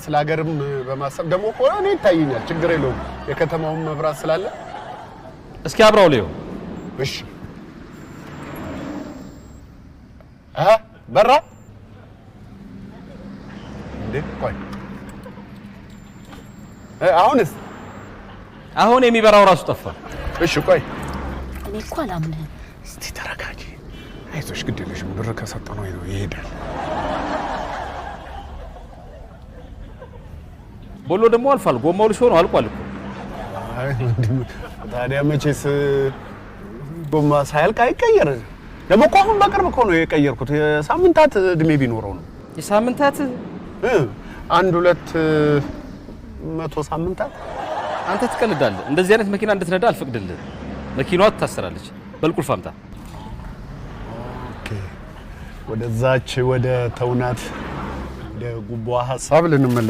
ስለሀገርም በማሰብ ደሞ ቆኔ ይታየኛል ችግር የለውም የከተማውን መብራት ስላለ እስኪ አብራው ለዩ እሺ በራ እንዴ ቆይ አሁንስ አሁን የሚበራው ራሱ ጠፋ እሺ ቆይ እኔ እኮ አላምንህም እስቲ ተረጋጊ አይዞሽ ግድልሽ ብር ከሰጠነው ይሄዳል ቦሎ ደሞ አልፋል ጎማው ልሾ ነው አልቋል እኮ አይ ታዲያ መቼስ ጎማ ሳይልቅ አይቀየር ደሞ እኮ አሁን በቅርብ እኮ ነው የቀየርኩት የሳምንታት እድሜ ቢኖረው ነው የሳምንታት አንድ ሁለት መቶ ሳምንታት አንተ ትቀልዳለህ እንደዚህ አይነት መኪና እንድትነዳ አልፈቅድልህ መኪናዋ ታሰራለች በልቁልፍ አምጣ ኦኬ ወደዛች ወደ ተውናት ወደ ጉቦ ሐሳብ ልንመለስ